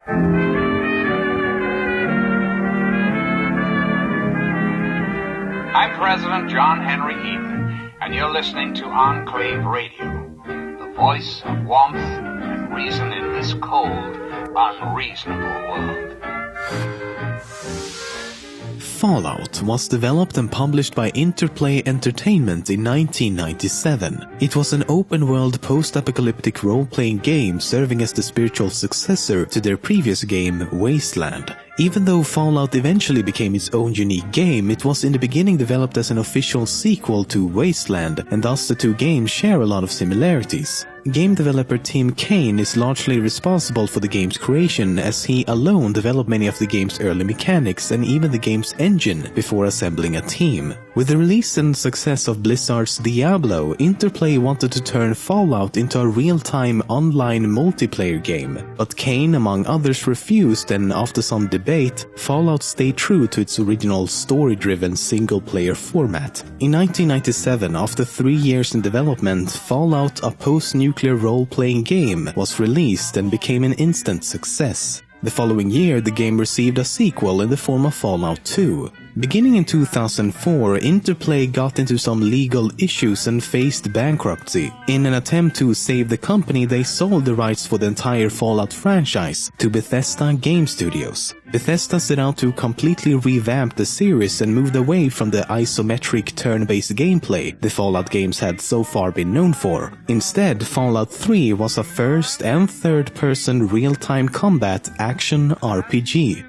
I'm President John Henry Heath, and you're listening to Enclave Radio, the voice of warmth and reason in this cold, unreasonable world. Fallout was developed and published by Interplay Entertainment in 1997. It was an open-world post-apocalyptic role-playing game serving as the spiritual successor to their previous game, Wasteland. Even though Fallout eventually became its own unique game, it was in the beginning developed as an official sequel to Wasteland, and thus the two games share a lot of similarities. Game developer Tim Kaine is largely responsible for the game's creation, as he alone developed many of the game's early mechanics and even the game's engine before assembling a team. With the release and success of Blizzard's Diablo, Interplay wanted to turn Fallout into a real-time online multiplayer game, but Kaine, among others, refused, and after some debate, Fallout stayed true to its original story-driven single-player format. In 1997, after 3 years in development, Fallout, a post-nuclear role-playing game, was released and became an instant success. The following year, the game received a sequel in the form of Fallout 2. Beginning in 2004, Interplay got into some legal issues and faced bankruptcy. In an attempt to save the company, they sold the rights for the entire Fallout franchise to Bethesda Game Studios. Bethesda set out to completely revamp the series and moved away from the isometric turn-based gameplay the Fallout games had so far been known for. Instead, Fallout 3 was a first- and third-person real-time combat action RPG.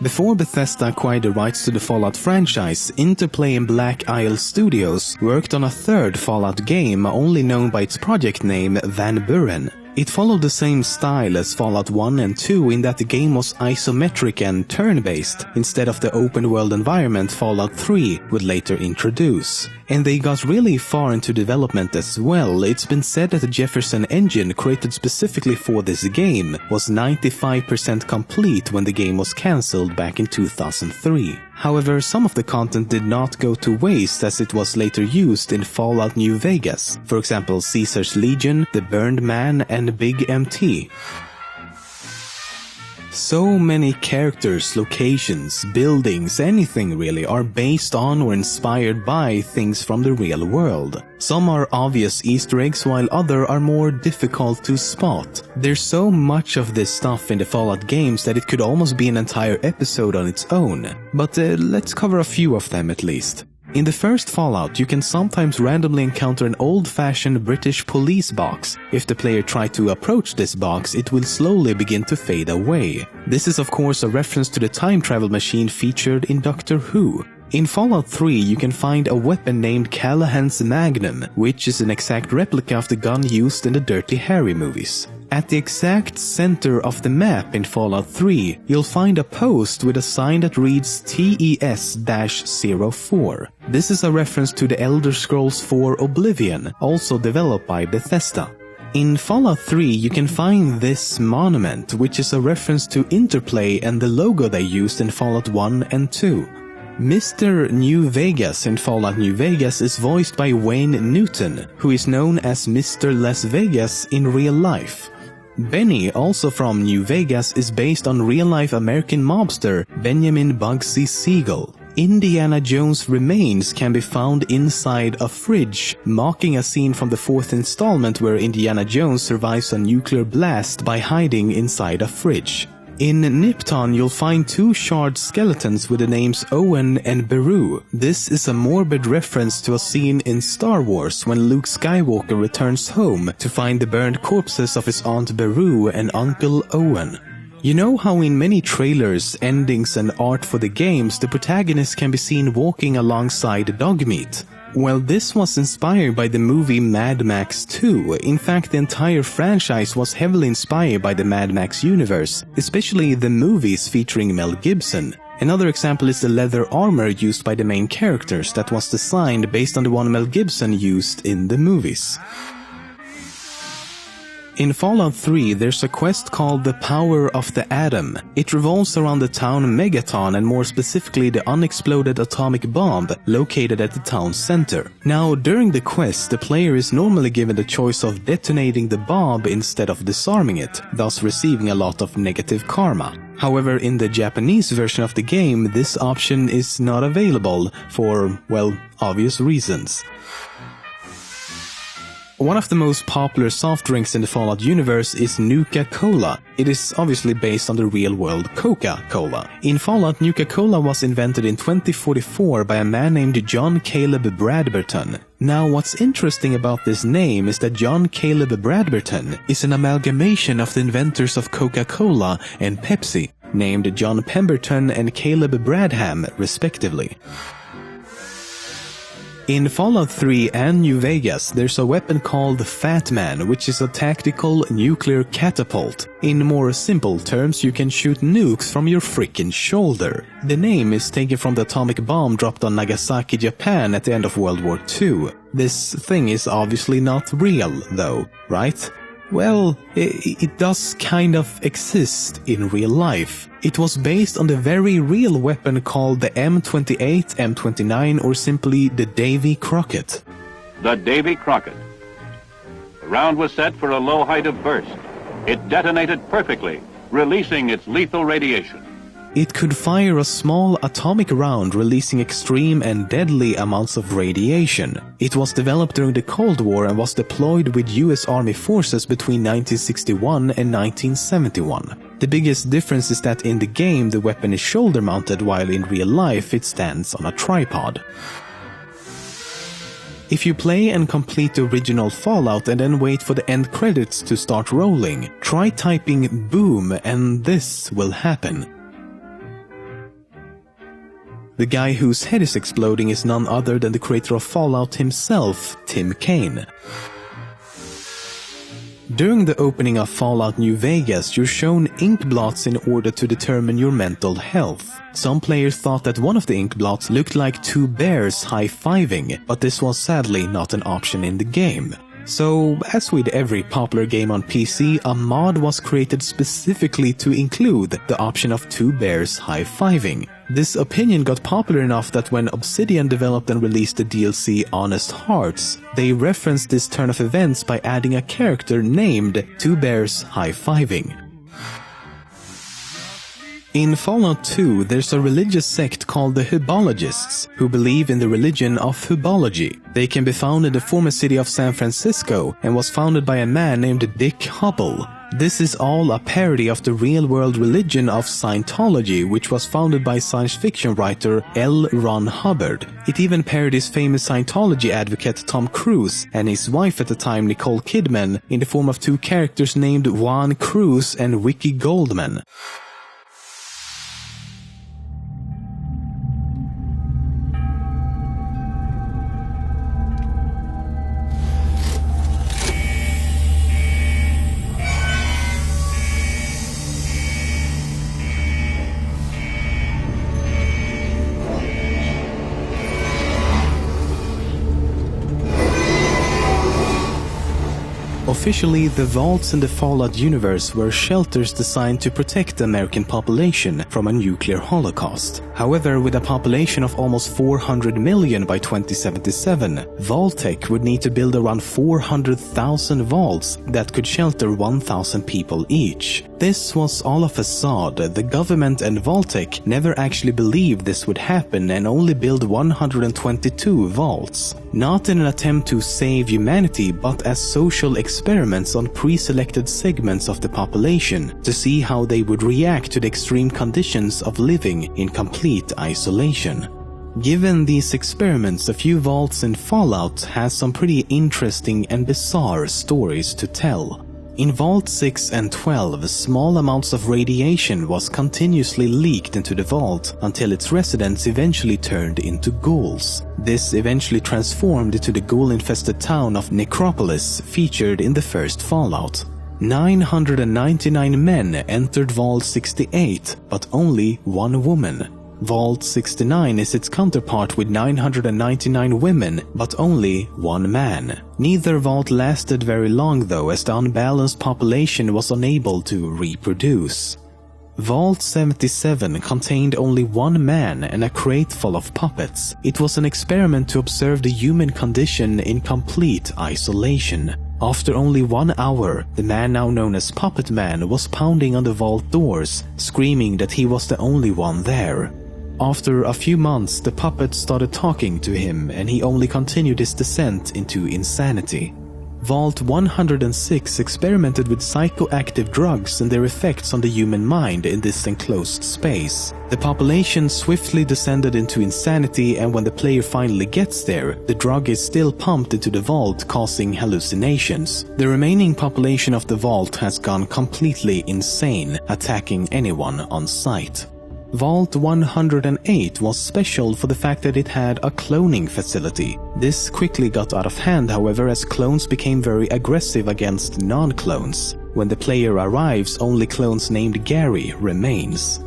Before Bethesda acquired the rights to the Fallout franchise, Interplay and Black Isle Studios worked on a third Fallout game only known by its project name Van Buren. It followed the same style as Fallout 1 and 2 in that the game was isometric and turn-based, instead of the open-world environment Fallout 3 would later introduce. And they got really far into development as well. It's been said that the Jefferson engine created specifically for this game was 95% complete when the game was cancelled back in 2003. However, some of the content did not go to waste as it was later used in Fallout New Vegas. For example, Caesar's Legion, The Burned Man, and Big MT. So many characters, locations, buildings, anything really, are based on or inspired by things from the real world. Some are obvious Easter eggs, while others are more difficult to spot. There's so much of this stuff in the Fallout games that it could almost be an entire episode on its own. But let's cover a few of them at least. In the first Fallout, you can sometimes randomly encounter an old-fashioned British police box. If the player tries to approach this box, it will slowly begin to fade away. This is of course a reference to the time travel machine featured in Doctor Who. In Fallout 3, you can find a weapon named Callahan's Magnum, which is an exact replica of the gun used in the Dirty Harry movies. At the exact center of the map in Fallout 3, you'll find a post with a sign that reads TES-04. This is a reference to the Elder Scrolls 4 Oblivion, also developed by Bethesda. In Fallout 3, you can find this monument, which is a reference to Interplay and the logo they used in Fallout 1 and 2. Mr. New Vegas in Fallout New Vegas is voiced by Wayne Newton, who is known as Mr. Las Vegas in real life. Benny, also from New Vegas, is based on real-life American mobster Benjamin Bugsy Siegel. Indiana Jones' remains can be found inside a fridge, mocking a scene from the fourth installment where Indiana Jones survives a nuclear blast by hiding inside a fridge. In Nipton, you'll find two shard skeletons with the names Owen and Beru. This is a morbid reference to a scene in Star Wars when Luke Skywalker returns home to find the burned corpses of his Aunt Beru and Uncle Owen. You know how in many trailers, endings and art for the games, the protagonist can be seen walking alongside Dogmeat? Well, this was inspired by the movie Mad Max 2. In fact, the entire franchise was heavily inspired by the Mad Max universe, especially the movies featuring Mel Gibson. Another example is the leather armor used by the main characters that was designed based on the one Mel Gibson used in the movies. In Fallout 3, there's a quest called The Power of the Atom. It revolves around the town Megaton and more specifically the unexploded atomic bomb located at the town's center. Now, during the quest, the player is normally given the choice of detonating the bomb instead of disarming it, thus receiving a lot of negative karma. However, in the Japanese version of the game, this option is not available for, well, obvious reasons. One of the most popular soft drinks in the Fallout universe is Nuka-Cola. It is obviously based on the real-world Coca-Cola. In Fallout, Nuka-Cola was invented in 2044 by a man named John Caleb Bradberton. Now, what's interesting about this name is that John Caleb Bradberton is an amalgamation of the inventors of Coca-Cola and Pepsi, named John Pemberton and Caleb Bradham, respectively. In Fallout 3 and New Vegas, there's a weapon called Fat Man, which is a tactical nuclear catapult. In more simple terms, you can shoot nukes from your frickin' shoulder. The name is taken from the atomic bomb dropped on Nagasaki, Japan at the end of World War II. This thing is obviously not real, though, right? Well, it does kind of exist in real life. It was based on the very real weapon called the M28, M29, or simply the Davy Crockett. The Davy Crockett. The round was set for a low height of burst. It detonated perfectly, releasing its lethal radiation. It could fire a small atomic round, releasing extreme and deadly amounts of radiation. It was developed during the Cold War and was deployed with US Army forces between 1961 and 1971. The biggest difference is that in the game the weapon is shoulder-mounted, while in real life it stands on a tripod. If you play and complete the original Fallout and then wait for the end credits to start rolling, try typing boom and this will happen. The guy whose head is exploding is none other than the creator of Fallout himself, Tim Kaine. During the opening of Fallout New Vegas, you're shown ink blots in order to determine your mental health. Some players thought that one of the ink blots looked like two bears high-fiving, but this was sadly not an option in the game. So, as with every popular game on PC, a mod was created specifically to include the option of two bears high-fiving. This opinion got popular enough that when Obsidian developed and released the DLC Honest Hearts, they referenced this turn of events by adding a character named Two Bears High-Fiving. In Fallout 2, there's a religious sect called the Hubologists, who believe in the religion of Hubology. They can be found in the former city of San Francisco and was founded by a man named Dick Hubble. This is all a parody of the real-world religion of Scientology, which was founded by science fiction writer L. Ron Hubbard. It even parodies famous Scientology advocate Tom Cruise and his wife at the time, Nicole Kidman, in the form of two characters named Juan Cruz and Wiki Goldman. Officially, the vaults in the Fallout universe were shelters designed to protect the American population from a nuclear holocaust. However, with a population of almost 400 million by 2077, Vaultec would need to build around 400,000 vaults that could shelter 1,000 people each. This was all a facade. The government and Vaultec never actually believed this would happen and only built 122 vaults. Not in an attempt to save humanity, but as social experiments on pre-selected segments of the population to see how they would react to the extreme conditions of living in complete isolation. Given these experiments, a few vaults in Fallout has some pretty interesting and bizarre stories to tell. In Vault 6 and 12, small amounts of radiation was continuously leaked into the vault until its residents eventually turned into ghouls. This eventually transformed into the ghoul-infested town of Necropolis, featured in the first Fallout. 999 men entered Vault 68, but only one woman. Vault 69 is its counterpart with 999 women, but only one man. Neither vault lasted very long though, as the unbalanced population was unable to reproduce. Vault 77 contained only one man and a crate full of puppets. It was an experiment to observe the human condition in complete isolation. After only 1 hour, the man now known as Puppet Man was pounding on the vault doors, screaming that he was the only one there. After a few months, the puppet started talking to him and he only continued his descent into insanity. Vault 106 experimented with psychoactive drugs and their effects on the human mind in this enclosed space. The population swiftly descended into insanity, and when the player finally gets there, the drug is still pumped into the vault, causing hallucinations. The remaining population of the vault has gone completely insane, attacking anyone on sight. Vault 108 was special for the fact that it had a cloning facility. This quickly got out of hand, however, as clones became very aggressive against non-clones. When the player arrives, only clones named Gary remains.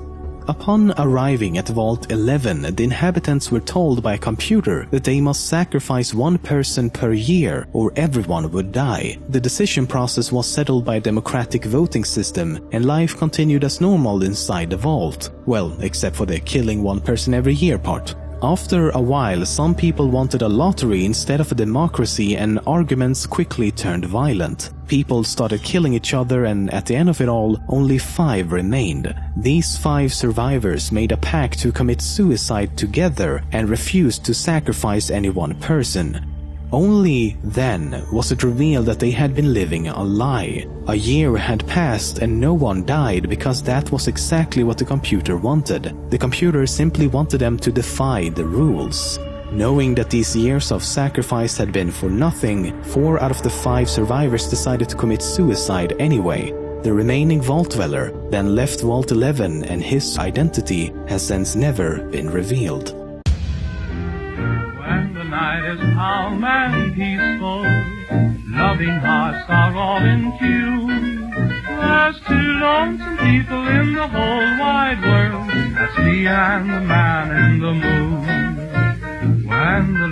Upon arriving at Vault 11, the inhabitants were told by a computer that they must sacrifice one person per year or everyone would die. The decision process was settled by a democratic voting system, and life continued as normal inside the vault. Well, except for the killing one person every year part. After a while, some people wanted a lottery instead of a democracy, and arguments quickly turned violent. People started killing each other, and at the end of it all, only 5 remained. These 5 survivors made a pact to commit suicide together and refused to sacrifice any one person. Only then was it revealed that they had been living a lie. A year had passed and no one died because that was exactly what the computer wanted. The computer simply wanted them to defy the rules. Knowing that these years of sacrifice had been for nothing, 4 out of the 5 survivors decided to commit suicide anyway. The remaining Vault Dweller then left Vault 11, and his identity has since never been revealed. When the night is calm and peaceful, loving hearts are all in tune. There's 2 lonesome people in the whole wide world. That's me and the man in the moon. When the